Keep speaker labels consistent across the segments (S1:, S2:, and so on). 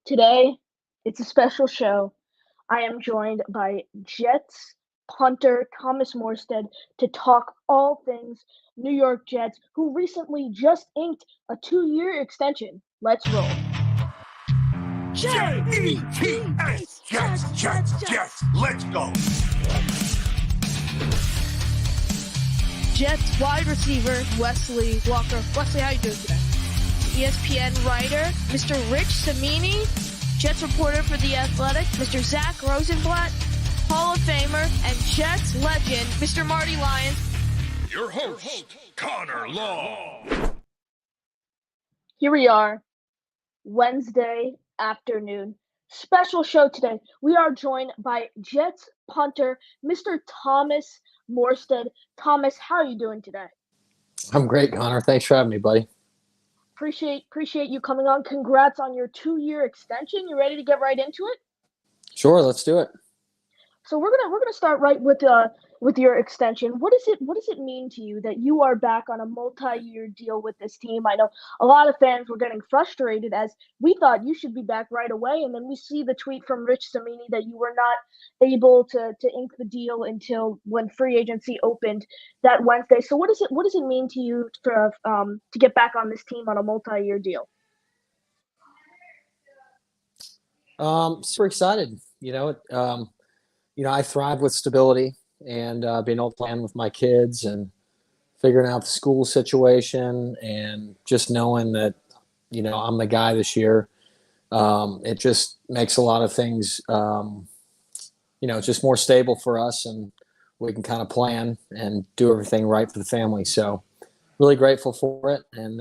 S1: Today, it's a special show. I am joined by Jets punter Thomas Morstead to talk all things New York Jets, who recently just inked a 2-year extension. Let's roll.
S2: Jets, Jets, let's go.
S3: Jets wide receiver Wesley Walker. Wesley, how you doing today? ESPN writer Mr. Rich Cimini, Jets reporter for The Athletic, Mr. Zach Rosenblatt, Hall of Famer and Jets legend Mr. Marty Lyons.
S2: Your host, Connor Law.
S1: Here we are, Wednesday afternoon. Special show today. We are joined by Jets punter Mr. Thomas Morstead. Thomas, how are you doing today?
S4: I'm great, Connor. Thanks for having me, buddy.
S1: Appreciate you coming on. Congrats on your 2-year extension. You ready to get right into it?
S4: Sure, let's do it.
S1: So we're gonna start right with your extension. What does it mean to you that you are back on a multi-year deal with this team? I know a lot of fans were getting frustrated as we thought you should be back right away, and then we see the tweet from Rich Cimini that you were not able to ink the deal until when free agency opened that Wednesday. So what does it mean to you to get back on this team on a multi-year deal?
S4: Super excited. I thrive with stability and being able to plan with my kids and figuring out the school situation and just knowing that, I'm the guy this year. It just makes a lot of things, just more stable for us, and we can kind of plan and do everything right for the family. So really grateful for it. And,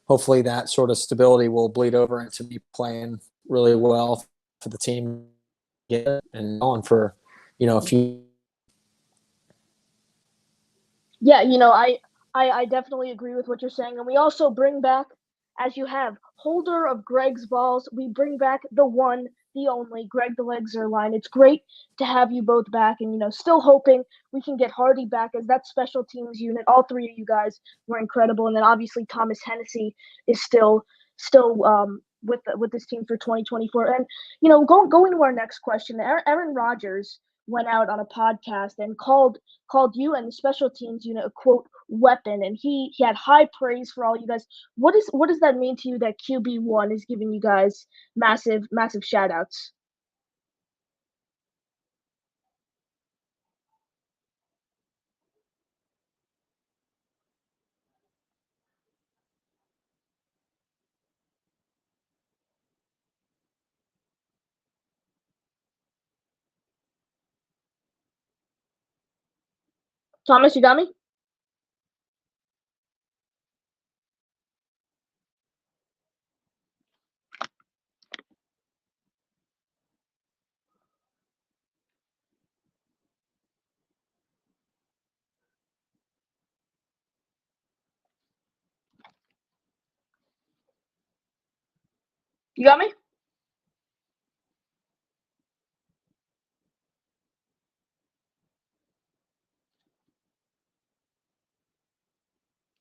S4: hopefully that sort of stability will bleed over into me playing really well for the team and on for, a few.
S1: Yeah, I definitely agree with what you're saying. And we also bring back, as you have, holder of Greg's balls, we bring back the one, the only, Greg the Leg Zerline. It's great to have you both back and, still hoping we can get Hardy back as that special teams unit. All three of you guys were incredible. And then obviously Thomas Hennessy is still with this team for 2024. And, going to our next question, Aaron Rodgers went out on a podcast and called you and the special teams unit a quote weapon, and he had high praise for all you guys. What does that mean to you that QB1 is giving you guys massive shout outs? Thomas, you got me? You got me?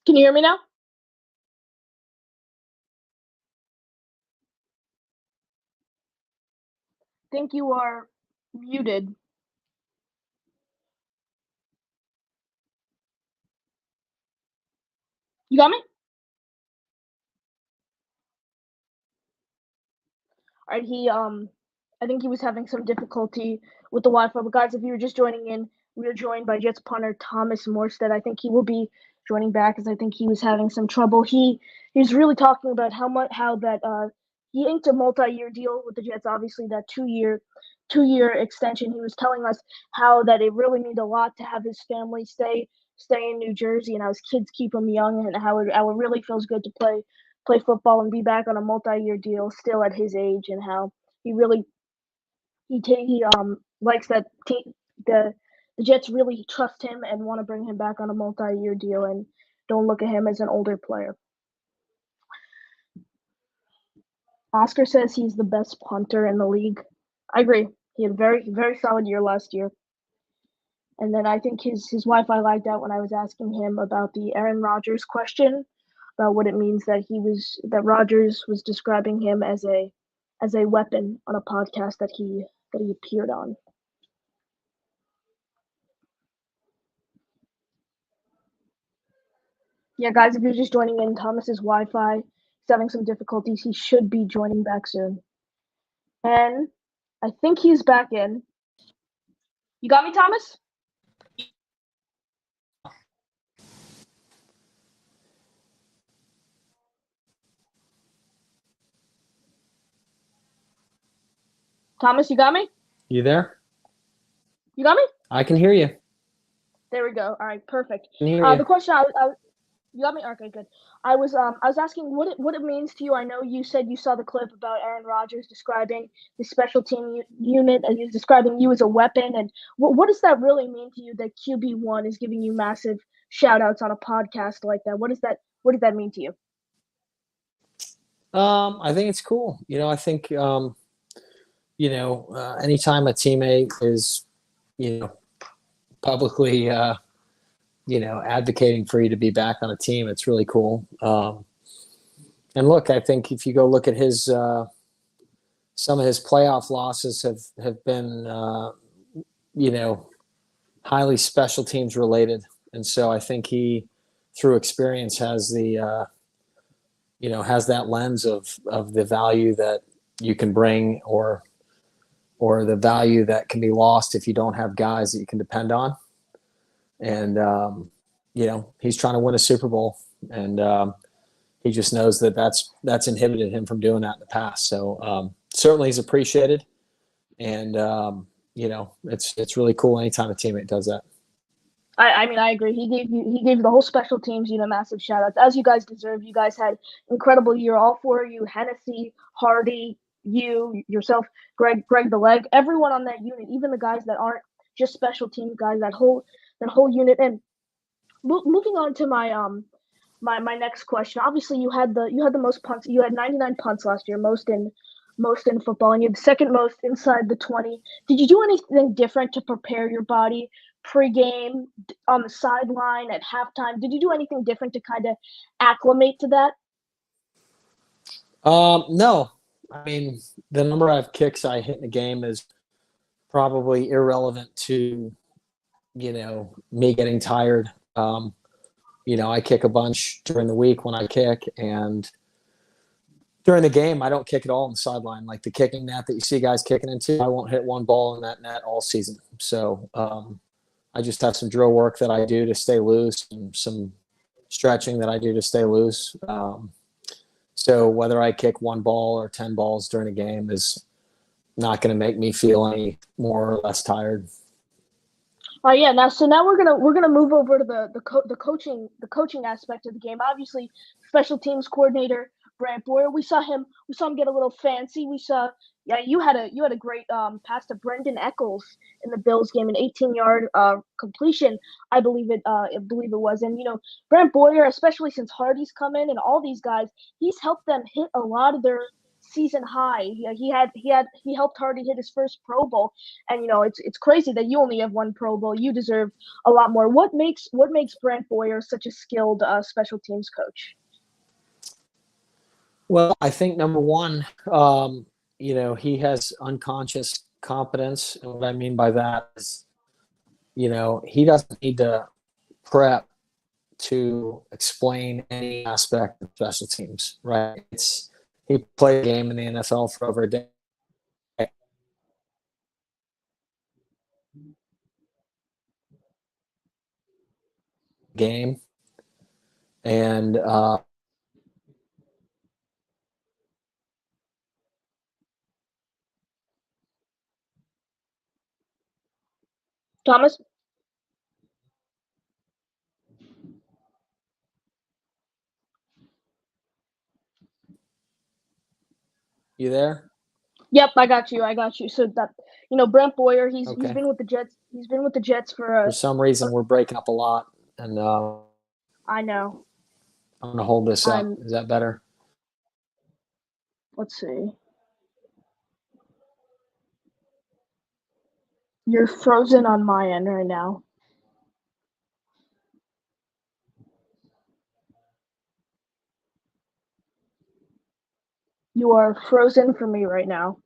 S1: Can you hear me now? I think you are muted. You got me? All right, I think he was having some difficulty with the Wi-Fi. But guys, if you were just joining in, we are joined by Jets punter Thomas Morstead. I think he will be joining back as I think he was having some trouble. He was really talking about how that he inked a multi-year deal with the Jets. Obviously, that two-year extension. He was telling us how that it really means a lot to have his family stay in New Jersey and how his kids keep him young, and how it really feels good to play football and be back on a multi-year deal still at his age, and how he really he likes that the Jets really trust him and want to bring him back on a multi-year deal and don't look at him as an older player. Oscar says he's the best punter in the league. I agree. He had a very solid year last year. And then I think his Wi-Fi lagged out when I was asking him about the Aaron Rodgers question. about what it means that Rodgers was describing him as a weapon on a podcast that he appeared on. Yeah, guys, if you're just joining in, Thomas's Wi-Fi is having some difficulties. He should be joining back soon. And I think he's back in. You got me, Thomas? Thomas, you got me?
S4: You there?
S1: You got me?
S4: I can hear you.
S1: There we go. All right, perfect.
S4: Can hear you.
S1: The question you got me? Okay, good. I was asking what it means to you. I know you said you saw the clip about Aaron Rodgers describing the special team unit, and he's describing you as a weapon. And what does that really mean to you that QB1 is giving you massive shout outs on a podcast like that? What does that mean to you?
S4: I think it's cool. I think anytime a teammate is, publicly advocating for you to be back on a team, it's really cool. And look, I think if you go look at his some of his playoff losses have been highly special teams related, and so I think he, through experience, has the has that lens of the value that you can bring, or the value that can be lost if you don't have guys that you can depend on. And he's trying to win a Super Bowl, and he just knows that that's inhibited him from doing that in the past. So certainly he's appreciated, and it's really cool anytime a teammate does that.
S1: I mean, I agree. He gave the whole special teams massive shout outs, as you guys deserve. You guys had incredible year, all four of you: Hennessy, Hardy, you, yourself, Greg the Leg, everyone on that unit, even the guys that aren't just special team guys, that whole unit. And moving on to my next question. Obviously, you had the most punts. You had 99 punts last year, most in football, and you had the second most inside the 20. Did you do anything different to prepare your body pregame, on the sideline, at halftime? Did you do anything different to kind of acclimate to that?
S4: No. I mean, the number of kicks I hit in a game is probably irrelevant to, me getting tired. I kick a bunch during the week when I kick, and during the game, I don't kick at all on the sideline. Like the kicking net that you see guys kicking into, I won't hit one ball in that net all season. So I just have some drill work that I do to stay loose, and some stretching that I do to stay loose. So whether I kick one ball or 10 balls during a game is not going to make me feel any more or less tired.
S1: Yeah. Now we're gonna move over to the coaching aspect of the game. Obviously, special teams coordinator Brant Boyer. We saw him get a little fancy. You had a great pass to Brendan Eccles in the Bills game, an 18-yard completion, I believe it was. And Brant Boyer, especially since Hardy's come in and all these guys, he's helped them hit a lot of their season high. He helped Hardy hit his first Pro Bowl, and it's crazy that you only have one Pro Bowl. You deserve a lot more. What makes Brant Boyer such a skilled special teams coach?
S4: Well, I think number one, he has unconscious competence, and what I mean by that is, he doesn't need to prep to explain any aspect of special teams, right? He played a game in the NFL for over a decade. Game. And
S1: Thomas?
S4: You there?
S1: Yep, I got you. So that Brant Boyer, he's
S4: Okay.
S1: been with the Jets. He's been with the Jets for
S4: some reason we're breaking up a lot, and
S1: I know.
S4: I'm gonna hold this up. Is that better?
S1: Let's see. You're frozen on my end right now. You are frozen for me right now.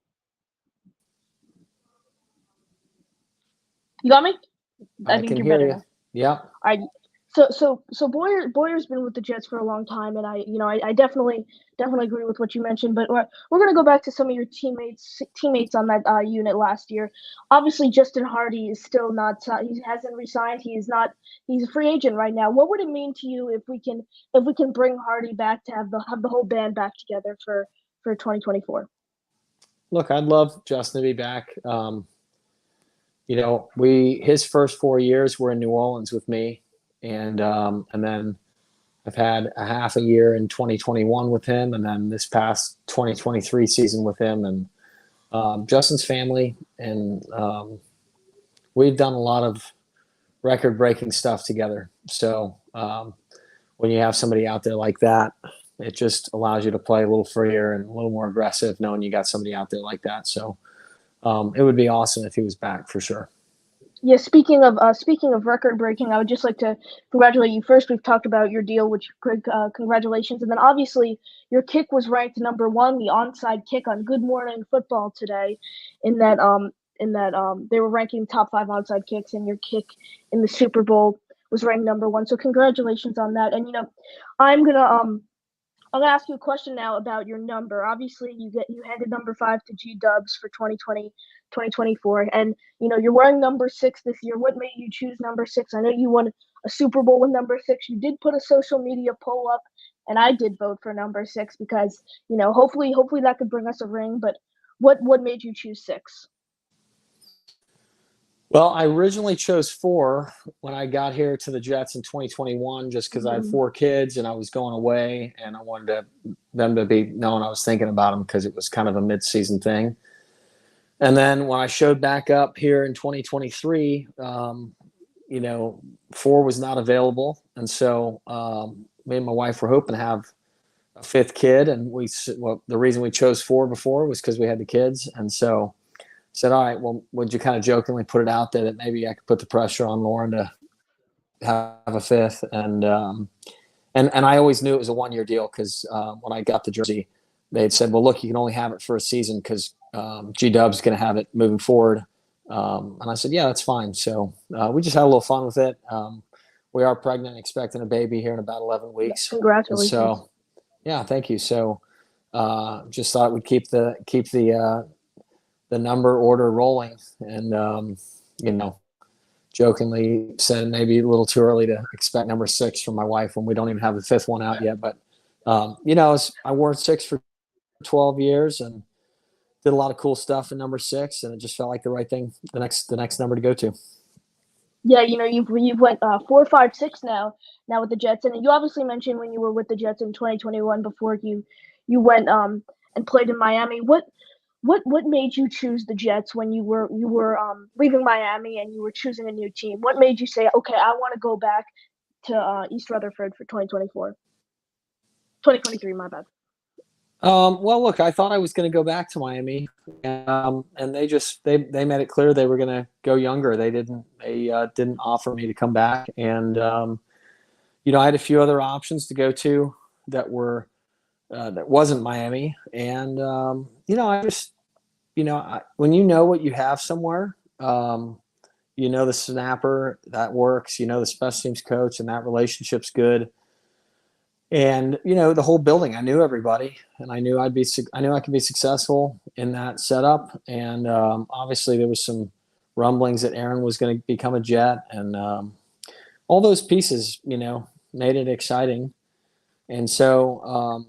S1: You got me? I
S4: I
S1: think
S4: can
S1: you're
S4: hear
S1: better
S4: you.
S1: now.
S4: Yeah.
S1: I so Boyer's been with the Jets for a long time, and I definitely agree with what you mentioned. But we're gonna go back to some of your teammates on that unit last year. Obviously, Justin Hardy is still not he hasn't resigned. He's a free agent right now. What would it mean to you if we can bring Hardy back to have the whole band back together for 2024?
S4: Look, I'd love Justin to be back. His first 4 years were in New Orleans with me, and then I've had a half a year in 2021 with him, and then this past 2023 season with him, and Justin's family, and we've done a lot of record-breaking stuff together. So when you have somebody out there like that, it just allows you to play a little freer and a little more aggressive, knowing you got somebody out there like that. So it would be awesome if he was back for sure.
S1: Yeah, speaking of record breaking, I would just like to congratulate you. First, we've talked about your deal, which congratulations, and then obviously your kick was ranked number one, the onside kick on Good Morning Football today, in that they were ranking top five onside kicks, and your kick in the Super Bowl was ranked number one. So congratulations on that. And I'm gonna um I'm gonna ask you a question now about your number. Obviously, you handed number five to G Dubs for 2024, and you're wearing number six this year. What made you choose number six? I know you won a Super Bowl with number six. You did put a social media poll up, and I did vote for number six because hopefully that could bring us a ring. But what made you choose six?
S4: Well, I originally chose 4 when I got here to the Jets in 2021, just because I had
S1: Mhm.
S4: 4 kids and I was going away, and I wanted them to be knowing I was thinking about them because it was kind of a mid-season thing. And then when I showed back up here in 2023, 4 was not available, and so me and my wife were hoping to have a fifth kid, and the reason we chose 4 before was because we had the kids, and so said, all right, well, would you kind of jokingly put it out there that maybe I could put the pressure on Lauren to have a fifth? And I always knew it was a 1 year deal because when I got the jersey, they had said, well, look, you can only have it for a season because G Dub's going to have it moving forward. And I said, yeah, that's fine. So we just had a little fun with it. We are pregnant, expecting a baby here in about 11 weeks. And
S1: Congratulations.
S4: so, yeah, thank you. So just thought we'd keep the number order rolling, and jokingly said maybe a little too early to expect number 6 from my wife when we don't even have the fifth one out yet. But I wore 6 for 12 years and did a lot of cool stuff in number 6, and it just felt like the right thing, the next number to go to.
S1: Yeah, you've went 4, 5, 6 now with the Jets, and you obviously mentioned when you were with the Jets in 2021 before you went and played in Miami. What made you choose the Jets when you were leaving Miami and you were choosing a new team? What made you say, okay, I want to go back to East Rutherford for 2023? My bad.
S4: Well, look, I thought I was going to go back to Miami, and they made it clear they were going to go younger. They didn't offer me to come back, and I had a few other options to go to that wasn't Miami, and I just when you know what you have somewhere, the snapper that works, the special teams coach, and that relationship's good. And the whole building, I knew everybody, and I knew I could be successful in that setup. And obviously, there was some rumblings that Aaron was going to become a Jet, and all those pieces, made it exciting. And so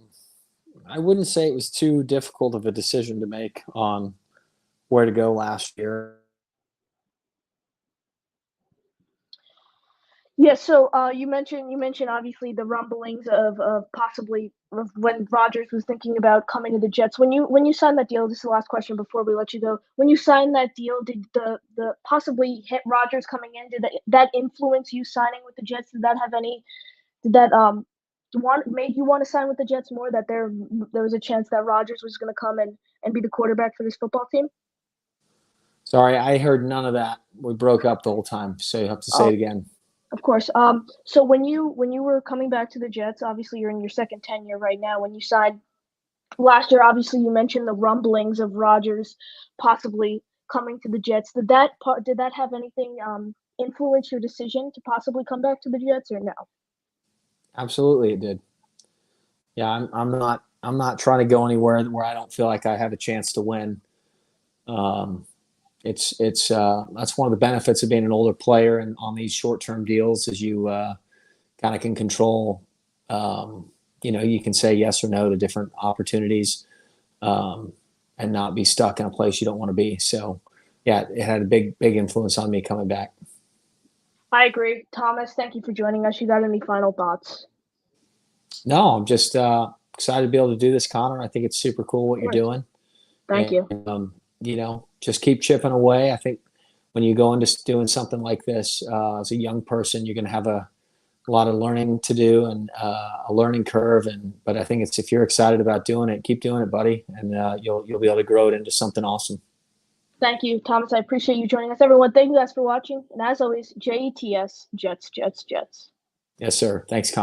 S4: I wouldn't say it was too difficult of a decision to make on where to go last year.
S1: Yeah, so you mentioned obviously the rumblings of possibly of when Rodgers was thinking about coming to the Jets. When you signed that deal, this is the last question before we let you go. When you signed that deal, did the possibly hit Rodgers coming in, did that influence you signing with the Jets? Did that made you want to sign with the Jets more, that there was a chance that Rodgers was going to come and be the quarterback for this football team?
S4: Sorry, I heard none of that. We broke up the whole time, so you have to say
S1: Um,
S4: it again.
S1: Of course. So when you were coming back to the Jets, obviously you're in your second tenure right now. When you signed last year, obviously, you mentioned the rumblings of Rodgers possibly coming to the Jets. Did that have anything influence your decision to possibly come back to the Jets or no?
S4: Absolutely, it did. Yeah, I'm not trying to go anywhere where I don't feel like I have a chance to win. Um, it's that's one of the benefits of being an older player and on these short term deals is you kind of can control. You can say yes or no to different opportunities, um, and not be stuck in a place you don't want to be. So, yeah, it had a big influence on me coming back.
S1: I agree. Thomas, thank you for joining us. You got any final thoughts?
S4: No, I'm just excited to be able to do this, Connor. I think it's super cool
S1: Of
S4: what you're
S1: course.
S4: doing,
S1: Thank
S4: and
S1: you.
S4: just keep chipping away. I think when you go into doing something like this as a young person, you're going to have a lot of learning to do and a learning curve. But I think it's if you're excited about doing it, keep doing it, buddy, and you'll be able to grow it into something awesome.
S1: Thank you, Thomas. I appreciate you joining us. Everyone, thank you guys for watching. And as always, JETS, Jets, Jets, Jets.
S4: Yes, sir. Thanks, Connor.